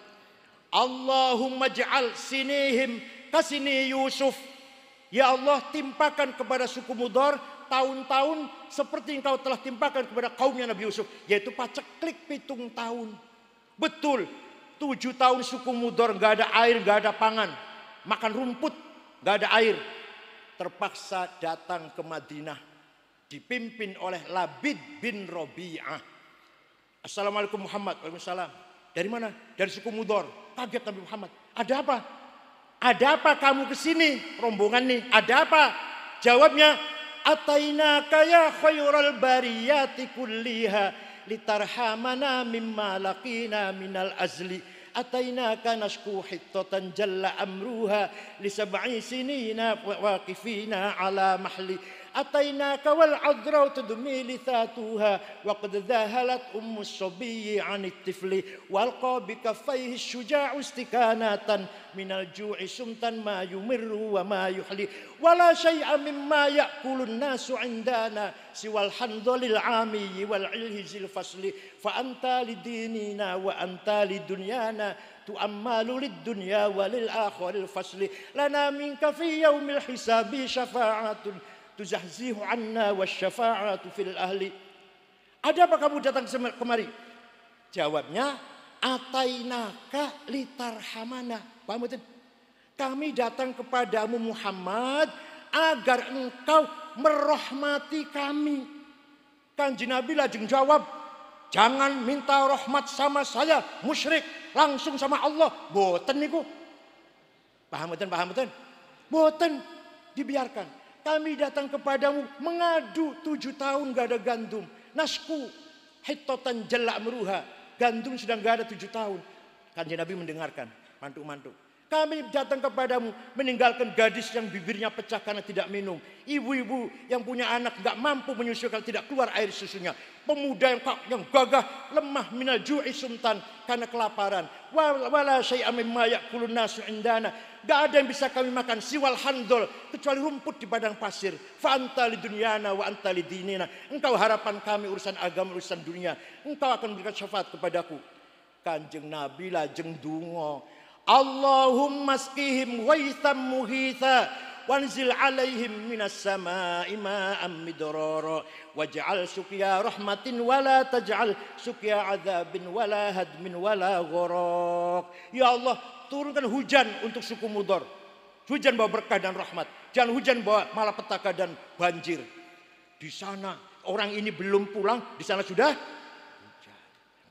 A: Allahumma ja'al sinihim kasini Yusuf. Ya Allah, timpakan kepada suku Mudor tahun-tahun seperti engkau telah timpakan kepada kaumnya Nabi Yusuf, yaitu paceklik 7 tahun. Betul, 7 tahun suku Mudor gak ada air, gak ada pangan, makan rumput, gak ada air. Terpaksa datang ke Madinah, dipimpin oleh Labid bin Robi'ah. Assalamualaikum Muhammad. Waalaikumsalam. Dari mana? Dari suku Mudor. Kaget Nabi Muhammad. Ada apa? Ada apa kamu kesini? Rombongan nih. Ada apa? Jawabnya, atainaka ya khairal bariyati kulliha litarhamana mimma laqina minal azli. Atainaka nashku hittatan jalla amruha li sab'i sinina waqifina ala mahli. Atainaka wal adra tudmi lithatuha wa qad dhahalat ummu sabiyyi 'anit tifli wal qabi kaffayhi syuja'u istikanatan minal ju'i sumtan ma yumirru wa ma yuhli wala syai'a mimma ya'kulun nasu 'indana siwal handalil 'ami wal ilhizil fasli fa anta lidinina wa anta lidunyana tu'ammalu lid dunya walil akhiril fasli lana minka fi yaumil hisabi syafa'atun tuzahzihu anna wasyafa'atu fil ahli. Ada apa kamu datang kemari? Jawabnya, atainaka litarhamana. Paham betul? Kami datang kepadamu Muhammad agar engkau merahmati kami. Kanjeng Nabi lajeng jawab, jangan minta rahmat sama saya, musyrik, langsung sama Allah. Boten niku. Paham betul? Paham betul? Boten, dibiarkan. Kami datang kepadamu mengadu 7 tahun gak ada gandum. Nasku hitotan jalla amruha. Gandum sudah gak ada 7 tahun. Kanjeng Nabi mendengarkan, mantuk-mantuk. Kami datang kepadamu meninggalkan gadis yang bibirnya pecah karena tidak minum. Ibu-ibu yang punya anak gak mampu menyusu kalau tidak keluar air susunya. Pemuda yang gagah lemah minal ju'i sumtan karena kelaparan. Wala syai'a mimma ya'kulun nasu indana. Gak ada yang bisa kami makan siwal handol kecuali rumput di padang pasir. Fa anta lidunyana wa anta lidinina. Engkau harapan kami urusan agama, urusan dunia. Engkau akan memberikan syafaat kepadaku. Kanjeng Nabi lajeng dungo, Allahumma skihim waitham muhitha wanzil alaihim minas sama'i ma'am midrara waj'al suqya rahmatin wala taj'al suqya adzabin wala hadmin wala gharaq. Ya Allah, turunkan hujan untuk suku Mudor. Hujan bawa berkah dan rahmat. Jangan hujan bawa malapetaka dan banjir. Di sana orang ini belum pulang, di sana sudah hujan.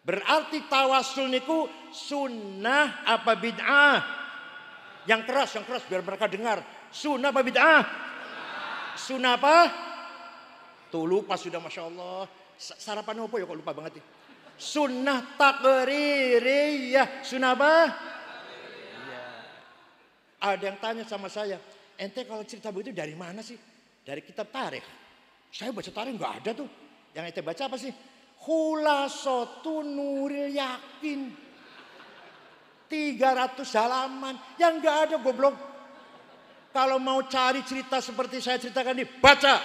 A: Berarti tawasul niku sunnah apa bid'ah? Yang keras biar mereka dengar. Sunnah apa bid'ah? Sunnah apa? Tuh lupa sudah, Masya Allah. Sarapan apa ya kok lupa banget ya? Sunnah takririyah. Sunnah apa? Ada yang tanya sama saya, ente kalau cerita begitu dari mana sih? Dari kitab tarikh. Saya baca tarikh nggak ada tuh. Yang ente baca apa sih? Khulasatun Nuril Yakin. 300 halaman. Yang nggak ada goblok. Kalau mau cari cerita seperti saya ceritakan ini, baca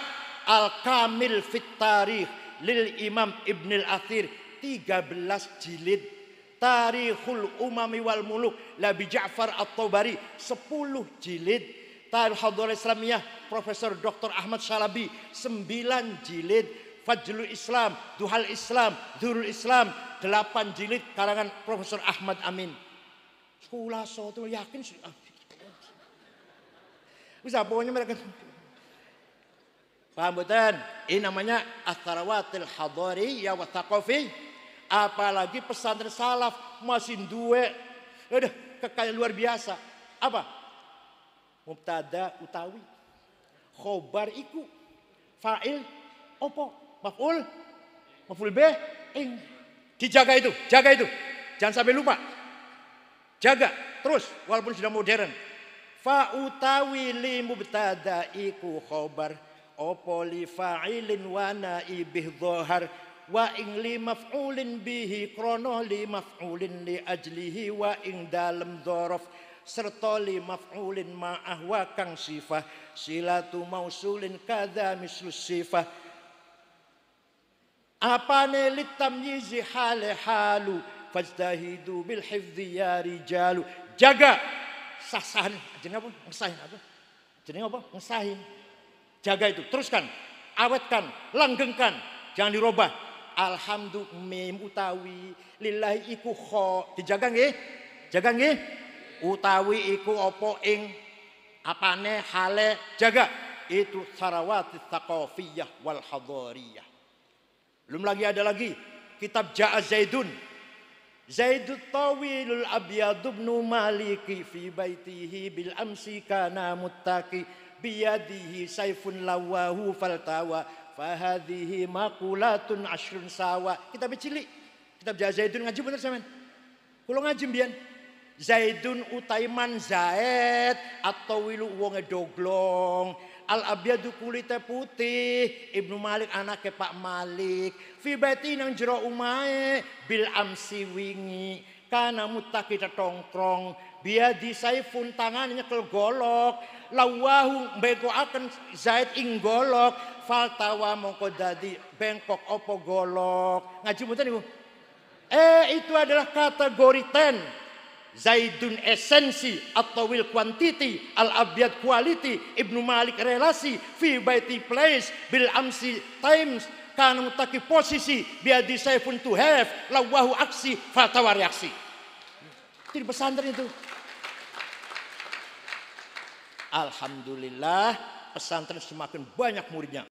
A: Al-Kamil Fit Tarikh lil Imam Ibn Al-Athir, 13 jilid. Tarikhul Umami wal Muluk Labi Ja'far At-Tabari, 10 jilid. Tarikh Hadarah Islamiyah Profesor Dr. Ahmad Syalabi, 9 jilid. Fajlul Islam, Duhal Islam, Durul Islam, 8 jilid karangan Profesor Ahmad Amin. Khulasatul Yakin. Bisa pokoknya mereka. Paham betul? Ini namanya As-Sarawatil Hadariyah wa Thaqafi. Apalagi pesantren salaf masih duwe. Udah kekayaan luar biasa. Apa? Mubtada utawi. Khobar iku. Fa'il opo? Maf'ul bih ing. Dijaga itu, jaga itu. Jangan sampai lupa. Jaga terus walaupun sudah modern. Fa utawi li mubtada iku khobar opo li fa'ilin wa naibih dhahar wa ing li maf'ulin bihi krono li maf'ulin li ajlihi wa ing dalem dhorof serta li maf'ulin ma'ah wa kang sifah silatu mausulin kadha mislus sifah apane li tamyizi hale halu fajtahidu bil hifdhi ya rijalu. Jaga sah-sahan jenenge apa? Ngesahin apa? Jenenge apa? Ngesahin. Jaga itu, teruskan, awetkan, langgengkan, jangan dirubah. Alhamdulillah mim utawi lillahi iku kho. Dijaga nggih? Jaga nggih? Utawi iku apa ing apane hale jaga. Itu sarawati tsaqafiyah wal hadariyah. Belum lagi ada lagi kitab Ja'a Zaidun. Zaidut tawilul abyad ibnu maliki fi baitihi bil amsi kana muttaqi biyadihi saifun lawahu faltawa fahadhihi maqulatun ashrun sawa. Kitab cilik, kitab Ja'a Zaidun ngaji bener sampean. Kula ngaji mbiyen. Zaidun utaiman Zaid atau wilu wonge doglong. Al abyadu kulite putih, Ibnu Malik anake Pak Malik. Fi baiti nang jero umahe bil amsi wingi. Kana muttaqi tongkrong, biadi saifun tangan nyekel golok. Lawahu begoaken Zaid ing golok. Faltawa mongko dadi bengkok opo golok. Ngaji mboten niku? Itu adalah kategori 10. Zaidun esensi atau will quantity, al abyad quality, Ibnu Malik relasi, fi baiti place, bil amsi times, kana mutaki posisi, biadi saifun to have, lawahu aksi, fatawa reaksi. Itu di pesantren itu. Alhamdulillah pesantren semakin banyak muridnya.